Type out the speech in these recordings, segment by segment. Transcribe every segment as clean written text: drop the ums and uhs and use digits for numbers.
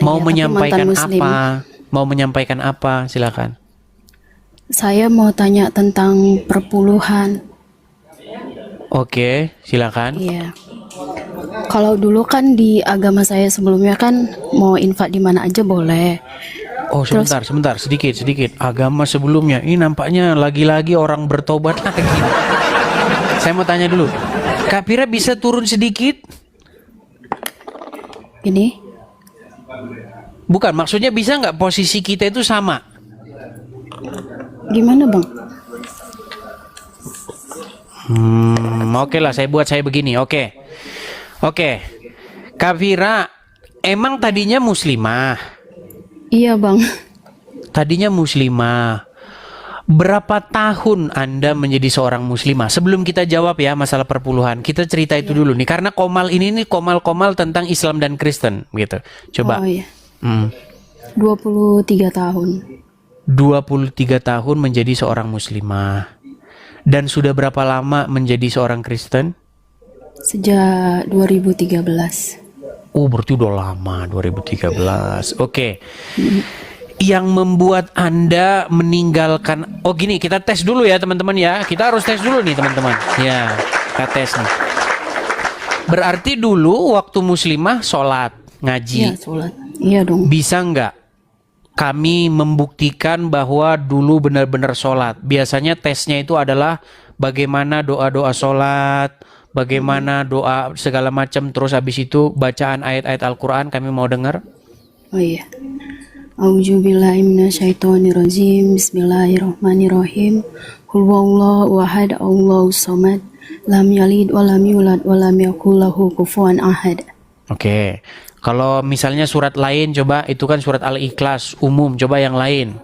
Mau Iya, tapi menyampaikan mantan muslim. apa? Mau menyampaikan apa? Silakan. Saya mau tanya tentang perpuluhan. Oke, silakan. Iya. Kalau dulu kan di agama saya sebelumnya kan mau infak di mana aja boleh. Oh, sebentar, sedikit. Agama sebelumnya, ini nampaknya lagi-lagi orang bertobat lagi. Saya mau tanya dulu, Kak Pira bisa turun sedikit? Ini Bukan, maksudnya bisa nggak posisi kita itu sama? gimana bang? Oke lah, saya begini. Oke. Kak Pira, emang tadinya muslimah? Iya bang. Tadinya muslimah. Berapa tahun Anda menjadi seorang muslimah? Sebelum kita jawab ya masalah perpuluhan, kita cerita itu dulu nih. Karena Komal ini nih komal-komal tentang Islam dan Kristen gitu. Coba. Oh iya. Hmm. 23 tahun. 23 tahun menjadi seorang muslimah. Dan sudah berapa lama menjadi seorang Kristen? Sejak 2013. Oh, berarti udah lama, 2013. Oke. Yang membuat Anda meninggalkan... Oh gini, kita tes dulu ya teman-teman ya. Kita harus tes dulu nih teman-teman. Ya, kita tes nih. Berarti dulu waktu muslimah sholat, ngaji. Iya sholat. Iya dong. Bisa nggak kami membuktikan bahwa dulu benar-benar sholat? Biasanya tesnya itu adalah bagaimana doa-doa sholat, bagaimana doa segala macam, terus habis itu bacaan ayat-ayat Al-Quran kami mau dengar. Oh iya. A'udzubillahi minasyaitonirrajim. Bismillahirrahmanirrahim. Qul huwallahu ahad, Allahus samad, lam yalid wa lam yulad wa lam yakul lahu kufuwan ahad. Oke. Kalau misalnya surat lain coba, itu kan surat Al-Ikhlas umum, coba yang lain.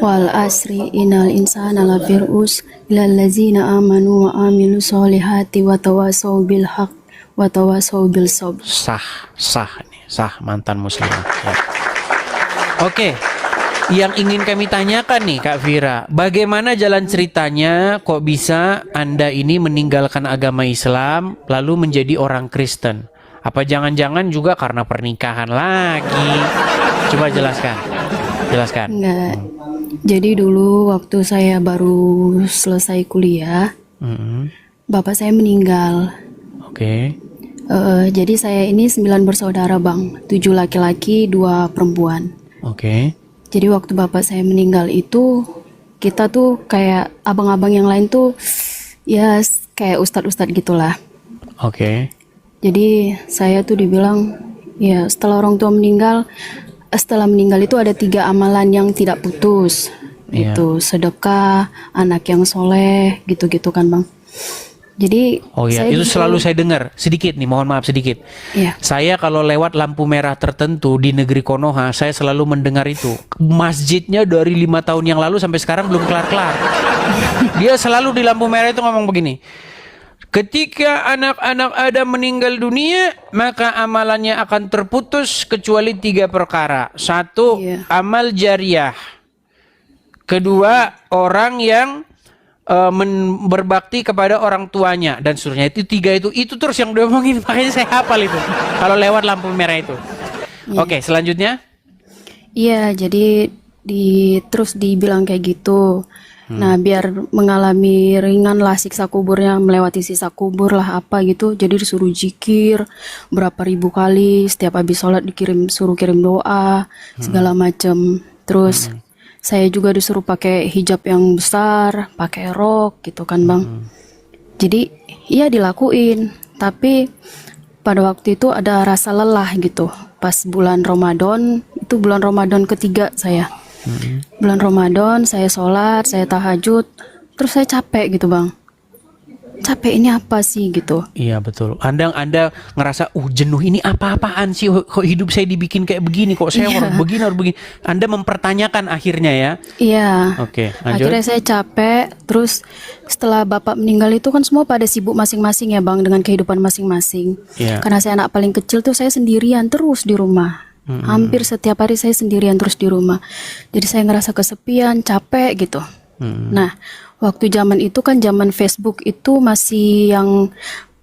Wal asri innal insana lafir us illal ladzina amanu wa amilu solihati wa tawasau bil haq wa tawasau bil sabr. Sah nih, sah mantan muslimah. Ya. Oke, yang ingin kami tanyakan nih Kak Vira, bagaimana jalan ceritanya kok bisa Anda ini meninggalkan agama Islam lalu menjadi orang Kristen? Apa jangan-jangan juga karena pernikahan lagi? Coba jelaskan. Enggak. Jadi dulu waktu saya baru selesai kuliah, bapak saya meninggal. Oke. Jadi saya ini 9 bersaudara bang, 7 laki-laki, 2 perempuan. Oke. Jadi waktu bapak saya meninggal itu, kita tuh kayak abang-abang yang lain tuh, ya kayak ustadz-ustadz gitulah. Oke. Jadi saya tuh dibilang, ya setelah orang tua meninggal, setelah meninggal itu ada 3 amalan yang tidak putus. Iya. Itu sedekah, anak yang soleh, gitu-gitu kan bang. Jadi Oh ya, saya itu disuruh- selalu saya dengar. Sedikit nih, mohon maaf sedikit. Iya. Saya kalau lewat lampu merah tertentu di negeri Konoha, saya selalu mendengar itu. Masjidnya dari 5 tahun yang lalu sampai sekarang belum kelar-kelar. Dia selalu di lampu merah itu ngomong begini. Ketika anak-anak Adam meninggal dunia, maka amalannya akan terputus kecuali 3 perkara. 1, Iya. amal jariah. Kedua, orang yang berbakti kepada orang tuanya dan seterusnya. Itu 3 itu terus yang dia omongin, makanya saya hafal itu kalau lewat lampu merah itu. Oke, selanjutnya. Iya, jadi terus dibilang kayak gitu. Nah, biar mengalami ringan lah siksa kuburnya, melewati sisa kubur lah apa gitu. Jadi disuruh zikir berapa ribu kali, setiap habis sholat suruh kirim doa, segala macem. Terus saya juga disuruh pakai hijab yang besar, pakai rok gitu kan bang. Jadi iya dilakuin, tapi pada waktu itu ada rasa lelah gitu. Pas bulan Ramadan, itu bulan Ramadan ketiga saya. Bulan Ramadan saya sholat, saya tahajud, terus saya capek gitu bang. Capek ini apa sih gitu. Iya betul. Anda ngerasa jenuh, ini apa-apaan sih, kok hidup saya dibikin kayak begini, kok saya harus begini. Anda mempertanyakan akhirnya ya. Iya. Oke, lanjut. Akhirnya saya capek. Terus setelah bapak meninggal itu kan semua pada sibuk masing-masing ya bang, dengan kehidupan masing-masing. Iya. Karena saya anak paling kecil tuh saya sendirian terus di rumah. Hampir setiap hari saya sendirian terus di rumah. Jadi saya ngerasa kesepian, capek gitu. Nah, waktu zaman itu kan zaman Facebook itu masih yang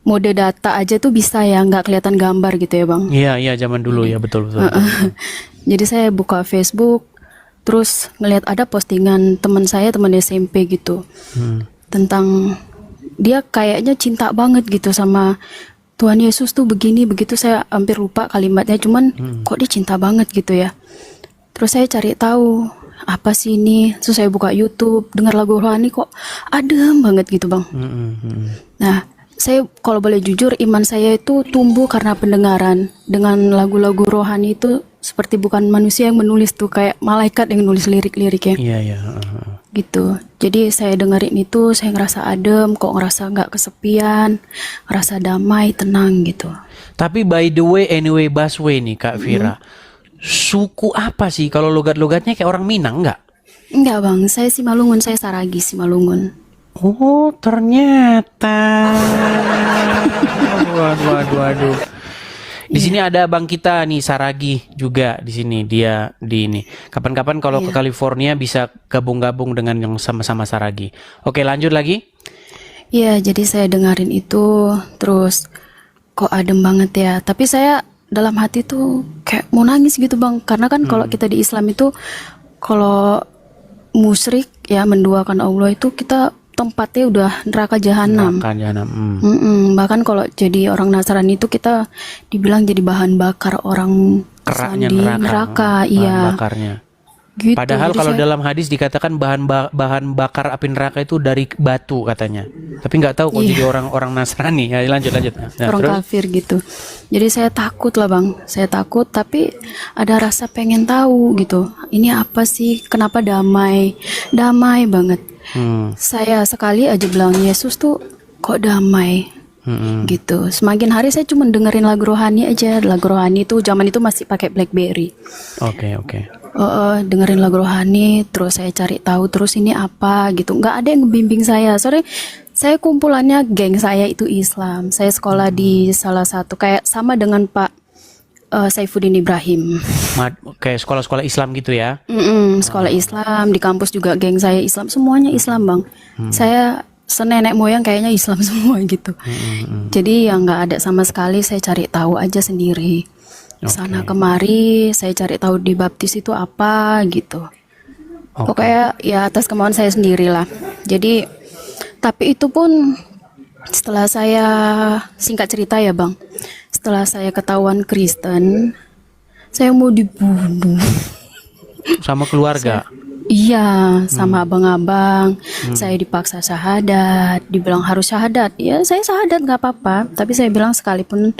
mode data aja tuh bisa ya, nggak kelihatan gambar gitu ya Bang. Iya, iya zaman dulu ya, betul betul. Jadi saya buka Facebook, terus ngelihat ada postingan teman saya, teman SMP gitu, tentang dia kayaknya cinta banget gitu sama Tuhan Yesus tuh begini begitu. Saya hampir lupa kalimatnya, cuman kok dia cinta banget gitu ya. Terus saya cari tahu apa sih ini, terus saya buka YouTube, dengar lagu rohani kok adem banget gitu Bang. Nah, saya kalau boleh jujur, iman saya itu tumbuh karena pendengaran dengan lagu-lagu rohani itu, seperti bukan manusia yang menulis tuh, kayak malaikat yang nulis lirik-liriknya. Iya, iya. Gitu. Jadi saya dengerin itu, saya ngerasa adem, kok ngerasa nggak kesepian, ngerasa damai, tenang gitu. Tapi by the way, anyway, Busway nih Kak Vira, suku apa sih? Kalau logat-logatnya kayak orang Minang nggak? Enggak Bang, saya Simalungun, saya Saragi Simalungun. Oh, ternyata. Waduh. Di sini ada abang kita nih, Saragi juga di sini. Dia di ini. Kapan-kapan kalau ke California bisa gabung-gabung dengan yang sama-sama Saragi. Oke, lanjut lagi. Iya, jadi saya dengerin itu, terus kok adem banget ya. Tapi saya dalam hati tuh kayak mau nangis gitu Bang. Karena kan kalau kita di Islam itu, kalau musyrik ya menduakan Allah itu, kita tempatnya udah neraka jahanam. Bahkan kalau jadi orang Nasrani itu kita dibilang jadi bahan bakar orang Keraknya di bahan neraka. Iya. bakarnya. Gitu. Padahal Jadi kalau saya- dalam hadis dikatakan bahan bakar api neraka itu dari batu katanya. Tapi nggak tahu kok jadi orang Nasrani. Ya, lanjut. Nah, orang terus? kafir gitu. Jadi saya takut lah Bang, saya takut, tapi ada rasa pengen tahu gitu. Ini apa sih? Kenapa damai banget? Saya sekali aja bilang Yesus tuh kok damai gitu. Semakin hari saya cuma dengerin lagu rohani aja. Lagu rohani itu zaman itu masih pakai BlackBerry. Oke. Dengerin lagu rohani, terus saya cari tahu terus ini apa gitu. Nggak ada yang membimbing saya. Sorry, saya kumpulannya geng saya itu Islam. Saya sekolah di salah satu kayak sama dengan Pak Saifuddin Ibrahim. Kayak sekolah-sekolah Islam gitu ya. Sekolah Islam, di kampus juga geng saya Islam, semuanya Islam Bang. Saya senenek moyang kayaknya Islam semua gitu. Jadi yang nggak ada sama sekali, saya cari tahu aja sendiri. Sana kemari, saya cari tahu di baptis itu apa gitu. Pokoknya ya atas kemauan saya sendiri lah. Jadi, tapi itu pun setelah saya, singkat cerita ya Bang, setelah saya ketahuan Kristen, saya mau dibunuh. Sama keluarga. Iya, sama abang-abang. Saya dipaksa syahadat, dibilang harus syahadat. Ya, saya syahadat nggak apa-apa. Tapi saya bilang sekalipun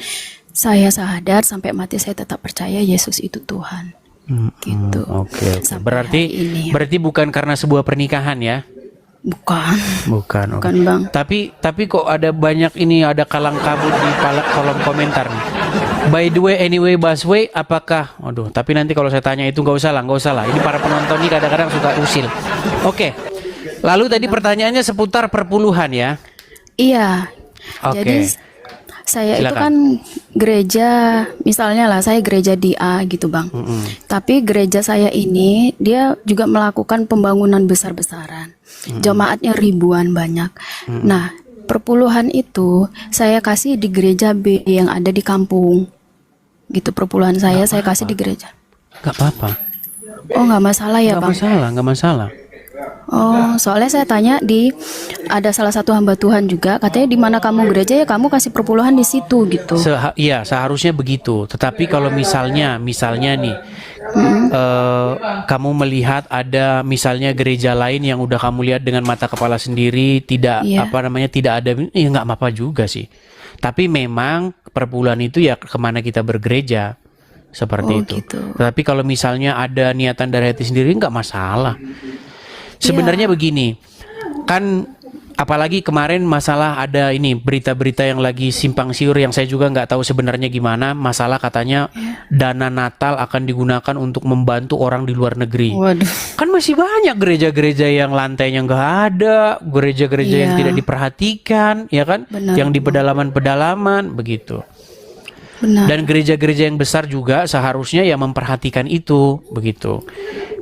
saya syahadat sampai mati, saya tetap percaya Yesus itu Tuhan. Gitu. Oke. Sampai hari ini. Berarti bukan karena sebuah pernikahan ya? Bukan Bukan. Bang. Tapi kok ada banyak ini, ada kalang kabut di kolom komentar nih. By the way, anyway, Busway, apakah? Waduh, tapi nanti kalau saya tanya itu nggak usah lah. Ini para penonton nih kadang-kadang suka usil. Oke. Lalu tadi pertanyaannya seputar perpuluhan ya? Iya. Oke. Jadi saya itu Silakan. kan gereja, misalnya lah saya gereja di A gitu Bang. Tapi gereja saya ini dia juga melakukan pembangunan besar-besaran. Jemaatnya ribuan banyak. Nah, perpuluhan itu saya kasih di gereja B yang ada di kampung. Gitu perpuluhan saya kasih di gereja. Nggak apa-apa. Oh, nggak masalah ya Bang. Nggak masalah. Oh, soalnya saya tanya ada salah satu hamba Tuhan juga, katanya di mana kamu gereja ya kamu kasih perpuluhan di situ gitu. Iya, seharusnya begitu. Tetapi kalau misalnya nih, kamu melihat ada misalnya gereja lain yang udah kamu lihat dengan mata kepala sendiri, tidak tidak ada, ya nggak apa-apa juga sih. Tapi memang perpuluhan itu ya kemana kita bergereja. Seperti itu. Gitu. Tetapi kalau misalnya ada niatan dari hati sendiri nggak masalah. Sebenarnya begini, kan apalagi kemarin masalah ada ini berita-berita yang lagi simpang siur yang saya juga nggak tahu sebenarnya gimana. Masalah katanya dana Natal akan digunakan untuk membantu orang di luar negeri. Waduh. Kan masih banyak gereja-gereja yang lantainya nggak ada, gereja-gereja yang tidak diperhatikan, ya kan? Benar. Yang di pedalaman-pedalaman begitu. Benar. Dan gereja-gereja yang besar juga seharusnya ya memperhatikan itu begitu.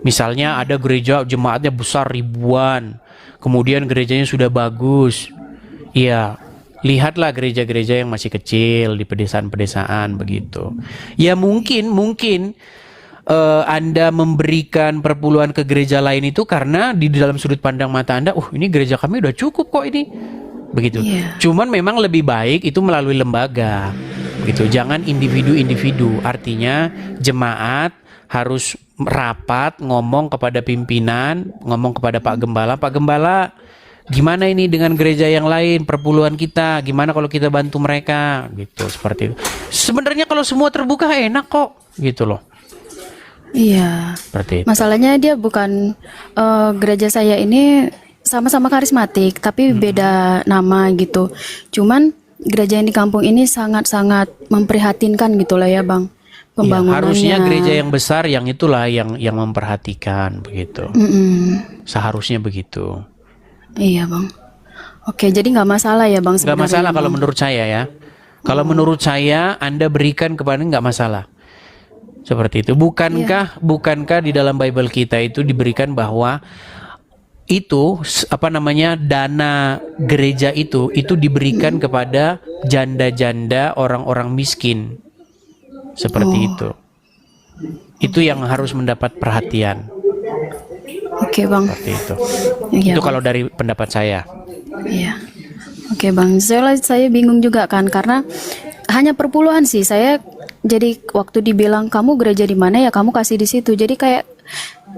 Misalnya ada gereja jemaatnya besar ribuan, kemudian gerejanya sudah bagus. Ya, lihatlah gereja-gereja yang masih kecil di pedesaan-pedesaan begitu. Ya mungkin Anda memberikan perpuluhan ke gereja lain itu karena di dalam sudut pandang mata Anda, ini gereja kami udah cukup kok ini. Begitu. Iya. Cuman memang lebih baik itu melalui lembaga. Begitu. Jangan individu-individu. Artinya jemaat harus rapat ngomong kepada pimpinan, ngomong kepada Pak Gembala, Pak Gembala, gimana ini dengan gereja yang lain perpuluhan kita? Gimana kalau kita bantu mereka? Gitu, seperti itu. Sebenarnya kalau semua terbuka enak kok, gitu loh. Iya. Seperti itu. Masalahnya dia bukan gereja saya ini sama-sama karismatik, tapi beda nama gitu. Cuman gereja yang di kampung ini sangat-sangat memprihatinkan gitu lah ya Bang. Ya, Pembangunannya. harusnya gereja yang besar yang itulah yang memperhatikan begitu. Seharusnya begitu. Iya Bang. Oke, jadi nggak masalah ya Bang Nggak sebenarnya. masalah kalau Bang. menurut saya ya. Kalau menurut saya Anda berikan kepada nggak masalah. Seperti itu. Bukankah di dalam Bible kita itu diberikan bahwa itu dana gereja itu diberikan kepada janda-janda orang-orang miskin. Seperti itu. Itu yang harus mendapat perhatian. Oke Bang. Seperti itu. Iya, Itu Bang. kalau dari pendapat saya. Iya. Oke Bang, saya bingung juga kan karena hanya perpuluhan sih. Saya jadi waktu dibilang kamu gereja di mana ya kamu kasih di situ. Jadi kayak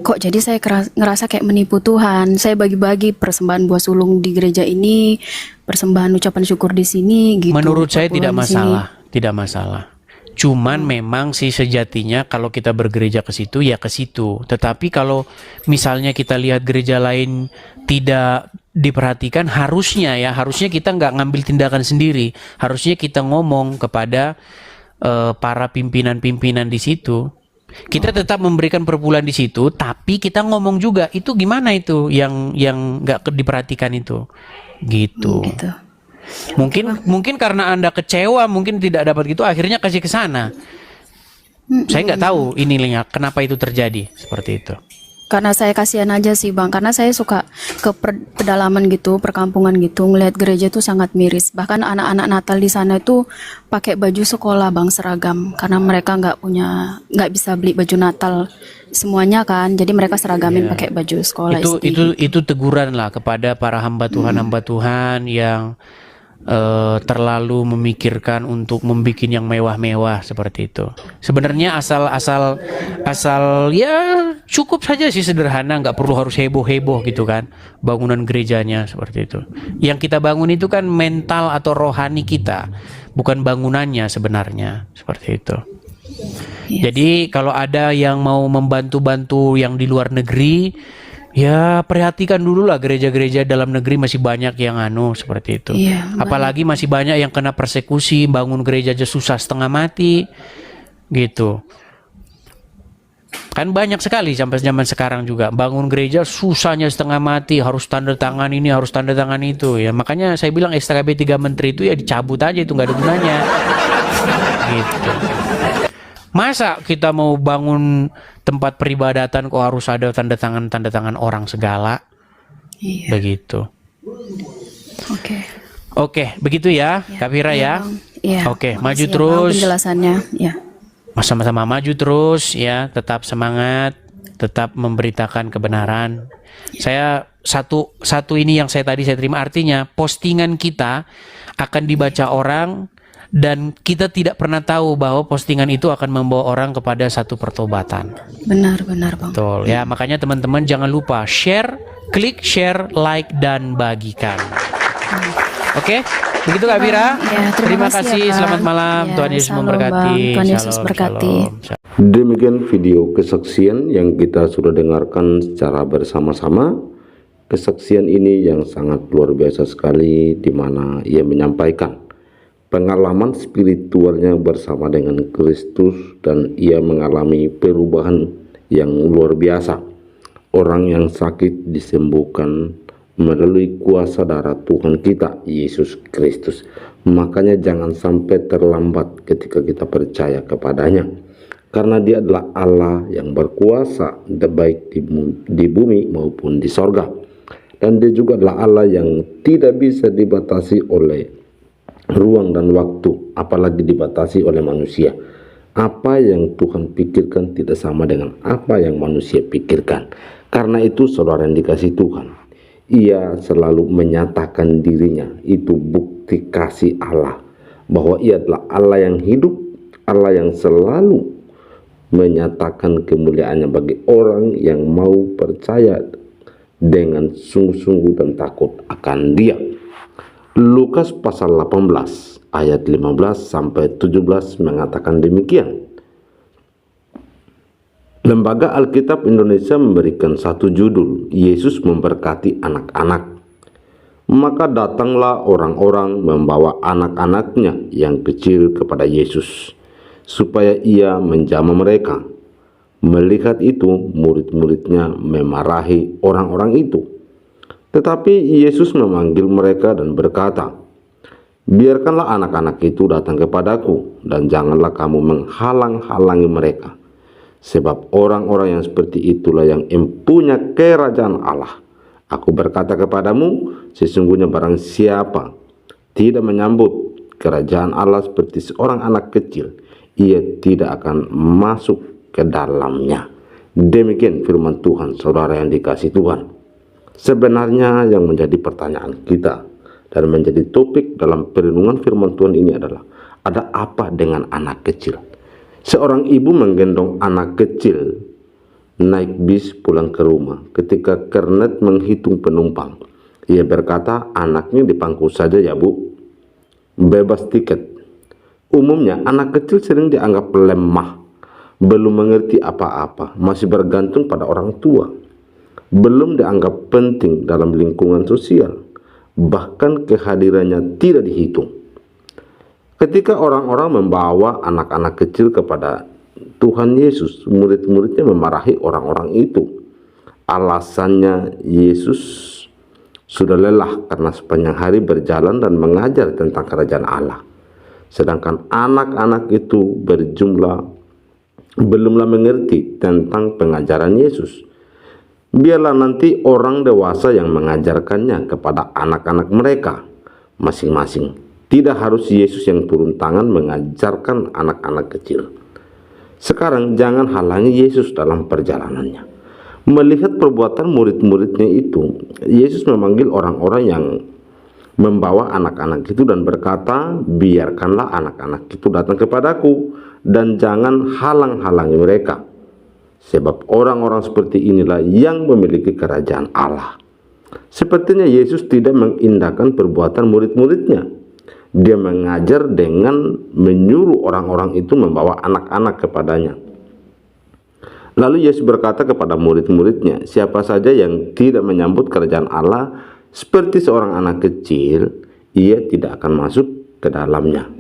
kok jadi saya ngerasa kayak menipu Tuhan. Saya bagi-bagi persembahan buah sulung di gereja ini, persembahan ucapan syukur di sini gitu. Menurut saya tidak perpuluhan di sini. masalah, tidak masalah. Cuman memang sih sejatinya kalau kita bergereja ke situ ya ke situ. Tetapi kalau misalnya kita lihat gereja lain tidak diperhatikan, harusnya kita nggak ngambil tindakan sendiri. Harusnya kita ngomong kepada para pimpinan-pimpinan di situ. Kita tetap memberikan perpuluhan di situ, tapi kita ngomong juga itu gimana itu yang nggak diperhatikan itu, gitu. Gitu. Mungkin karena Anda kecewa, mungkin tidak dapat gitu, akhirnya kasih ke sana. Saya nggak tahu ininya kenapa itu terjadi seperti itu. Karena saya kasihan aja sih Bang, karena saya suka ke pedalaman gitu, perkampungan gitu, ngelihat gereja itu sangat miris. Bahkan anak-anak Natal di sana itu pakai baju sekolah Bang, seragam, karena mereka nggak bisa beli baju Natal semuanya kan, jadi mereka seragamin pakai baju sekolah. Itu teguran lah kepada para hamba Tuhan yang terlalu memikirkan untuk membuat yang mewah-mewah seperti itu. Sebenarnya asal ya cukup saja sih sederhana, nggak perlu harus heboh-heboh gitu kan bangunan gerejanya seperti itu. Yang kita bangun itu kan mental atau rohani kita, bukan bangunannya sebenarnya seperti itu. Yes. Jadi kalau ada yang mau membantu-bantu yang di luar negeri, ya perhatikan dulu lah gereja-gereja dalam negeri masih banyak yang seperti itu. Iya, apalagi masih banyak yang kena persekusi, bangun gereja aja susah setengah mati gitu. Kan banyak sekali sampai zaman sekarang juga bangun gereja susahnya setengah mati, harus tanda tangan ini, harus tanda tangan itu ya. Makanya saya bilang SKB 3 menteri itu ya dicabut aja, itu nggak ada gunanya. Gitu. Masa kita mau bangun tempat peribadatan kok harus ada tanda tangan orang segala? Iya. Begitu. Oke, begitu ya, Kak Fira ya. Bang. Iya. Oke, maju Makasih ya, Bang, terus. penjelasannya. Ya. Sama-sama maju terus ya, tetap semangat, tetap memberitakan kebenaran. Saya satu ini yang saya terima, artinya postingan kita akan dibaca orang. Dan kita tidak pernah tahu bahwa postingan itu akan membawa orang kepada satu pertobatan. Benar Bang. Betul ya, makanya teman-teman jangan lupa klik share, like dan bagikan. Oke, begitu Kak Fira. Ya, terima kasih ya, Bang. Selamat malam. Ya, Tuhan Yesus shalom, memberkati. Bang. Tuhan Yesus Shalom, berkati. shalom. Demikian video kesaksian yang kita sudah dengarkan secara bersama-sama. Kesaksian ini yang sangat luar biasa sekali, di mana ia menyampaikan pengalaman spiritualnya bersama dengan Kristus dan ia mengalami perubahan yang luar biasa. Orang yang sakit disembuhkan melalui kuasa darah Tuhan kita, Yesus Kristus. Makanya jangan sampai terlambat ketika kita percaya kepadanya. Karena dia adalah Allah yang berkuasa baik di bumi maupun di sorga. dan Dia juga adalah Allah yang tidak bisa dibatasi oleh ruang dan waktu, apalagi dibatasi oleh manusia. Apa yang Tuhan pikirkan tidak sama dengan apa yang manusia pikirkan. Karena itu saudara yang dikasihi Tuhan, Ia selalu menyatakan dirinya. Itu bukti kasih Allah, bahwa Ia adalah Allah yang hidup, Allah yang selalu menyatakan kemuliaannya bagi orang yang mau percaya dengan sungguh-sungguh dan takut akan Dia. Lukas pasal 18 ayat 15 sampai 17 mengatakan demikian. Lembaga Alkitab Indonesia memberikan satu judul, Yesus memberkati anak-anak. Maka datanglah orang-orang membawa anak-anaknya yang kecil kepada Yesus, supaya Ia menjamah mereka. Melihat itu, murid-muridnya memarahi orang-orang itu. Tetapi Yesus memanggil mereka dan berkata, biarkanlah anak-anak itu datang kepadaku, dan janganlah kamu menghalang-halangi mereka. Sebab orang-orang yang seperti itulah yang empunya kerajaan Allah. Aku berkata kepadamu, sesungguhnya barang siapa tidak menyambut kerajaan Allah seperti seorang anak kecil, ia tidak akan masuk ke dalamnya. Demikian firman Tuhan, saudara yang dikasihi Tuhan. Sebenarnya yang menjadi pertanyaan kita dan menjadi topik dalam perenungan firman Tuhan ini adalah, ada apa dengan anak kecil? Seorang ibu menggendong anak kecil naik bis pulang ke rumah. Ketika kernet menghitung penumpang, ia berkata, anaknya di pangku saja ya bu, bebas tiket. Umumnya anak kecil sering dianggap lemah, belum mengerti apa-apa, masih bergantung pada orang tua, belum dianggap penting dalam lingkungan sosial, bahkan kehadirannya tidak dihitung. Ketika orang-orang membawa anak-anak kecil kepada Tuhan Yesus, murid-muridnya memarahi orang-orang itu. Alasannya, Yesus sudah lelah karena sepanjang hari berjalan dan mengajar tentang kerajaan Allah. Sedangkan anak-anak itu belumlah mengerti tentang pengajaran Yesus. Biarlah nanti orang dewasa yang mengajarkannya kepada anak-anak mereka masing-masing. Tidak harus Yesus yang turun tangan mengajarkan anak-anak kecil. Sekarang jangan halangi Yesus dalam perjalanannya. Melihat perbuatan murid-muridnya itu, Yesus memanggil orang-orang yang membawa anak-anak itu dan berkata, biarkanlah anak-anak itu datang kepadaku dan jangan halang-halangi mereka. Sebab orang-orang seperti inilah yang memiliki kerajaan Allah. Sepertinya Yesus tidak mengindahkan perbuatan murid-muridnya. Dia mengajar dengan menyuruh orang-orang itu membawa anak-anak kepadanya. Lalu Yesus berkata kepada murid-muridnya, siapa saja yang tidak menyambut kerajaan Allah seperti seorang anak kecil, ia tidak akan masuk ke dalamnya.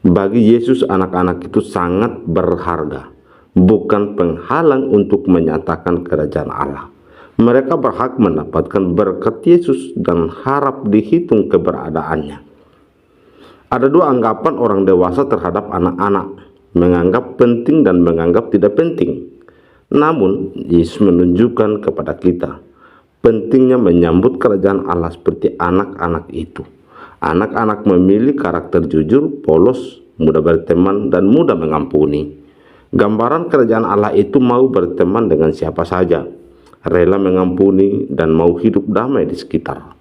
Bagi Yesus, anak-anak itu sangat berharga, bukan penghalang untuk menyatakan kerajaan Allah. Mereka berhak mendapatkan berkat Yesus dan harap dihitung keberadaannya. Ada dua anggapan orang dewasa terhadap anak-anak, menganggap penting dan menganggap tidak penting. Namun, Yesus menunjukkan kepada kita pentingnya menyambut kerajaan Allah seperti anak-anak itu. Anak-anak memilih karakter jujur, polos, mudah berteman, dan mudah mengampuni. Gambaran kerajaan Allah itu mau berteman dengan siapa saja, rela mengampuni, dan mau hidup damai di sekitar.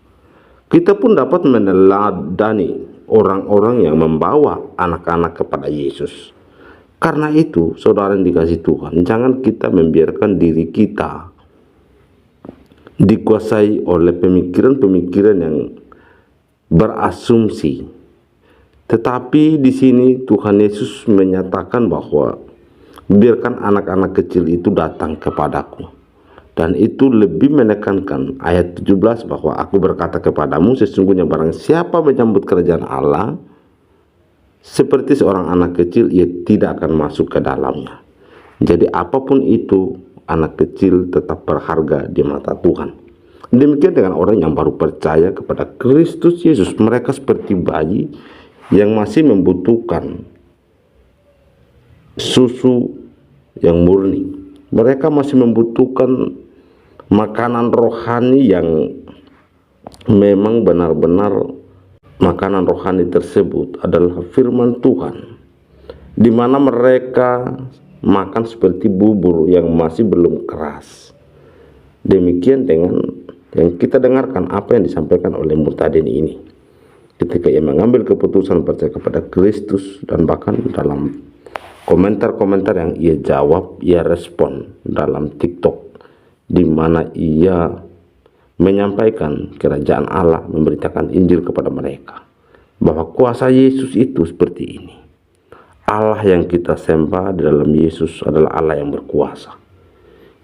Kita pun dapat meneladani orang-orang yang membawa anak-anak kepada Yesus. Karena itu, saudara yang dikasihi Tuhan, jangan kita membiarkan diri kita dikuasai oleh pemikiran-pemikiran yang berasumsi. Tetapi di sini Tuhan Yesus menyatakan bahwa biarkan anak-anak kecil itu datang kepadaku. Dan itu lebih menekankan ayat 17 bahwa aku berkata kepadamu, sesungguhnya barang siapa menyambut kerajaan Allah seperti seorang anak kecil, ia tidak akan masuk ke dalamnya. Jadi apapun itu, anak kecil tetap berharga di mata Tuhan. Demikian dengan orang yang baru percaya kepada Kristus Yesus. Mereka seperti bayi yang masih membutuhkan susu yang murni. Mereka masih membutuhkan makanan rohani yang memang benar-benar makanan rohani tersebut adalah firman Tuhan, di mana mereka makan seperti bubur yang masih belum keras. Demikian dengan yang kita dengarkan apa yang disampaikan oleh Murtadin ini ketika ia mengambil keputusan percaya kepada Kristus, dan bahkan dalam komentar-komentar yang ia jawab, ia respon dalam TikTok, di mana ia menyampaikan kerajaan Allah, memberitakan Injil kepada mereka, bahwa kuasa Yesus itu seperti ini. Allah yang kita sembah di dalam Yesus adalah Allah yang berkuasa.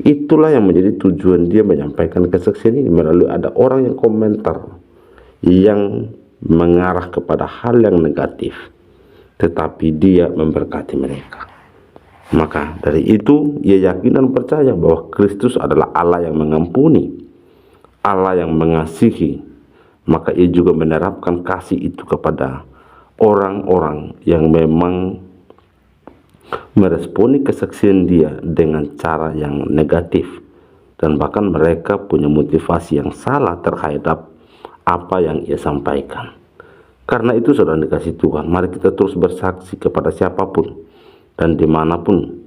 Itulah yang menjadi tujuan dia menyampaikan kesaksian ini, melalui ada orang yang komentar yang mengarah kepada hal yang negatif, tetapi dia memberkati mereka. Maka dari itu ia yakin dan percaya bahwa Kristus adalah Allah yang mengampuni, Allah yang mengasihi. Maka ia juga menerapkan kasih itu kepada orang-orang yang memang meresponi kesaksian dia dengan cara yang negatif, dan bahkan mereka punya motivasi yang salah terhadap apa yang ia sampaikan. Karena itu, saudara dikasih Tuhan, mari kita terus bersaksi kepada siapapun dan dimanapun,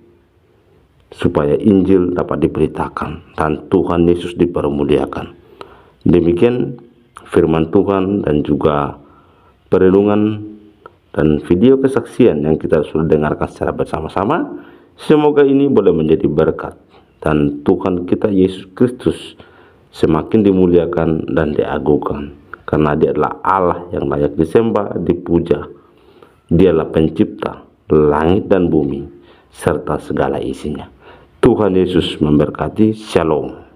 supaya Injil dapat diberitakan dan Tuhan Yesus dipermuliakan. Demikian firman Tuhan dan juga perenungan dan video kesaksian yang kita sudah dengarkan secara bersama-sama. Semoga ini boleh menjadi berkat, dan Tuhan kita Yesus Kristus semakin dimuliakan dan diagungkan, karena dia adalah Allah yang layak disembah, dipuja. Dialah pencipta langit dan bumi serta segala isinya. Tuhan Yesus memberkati. Shalom.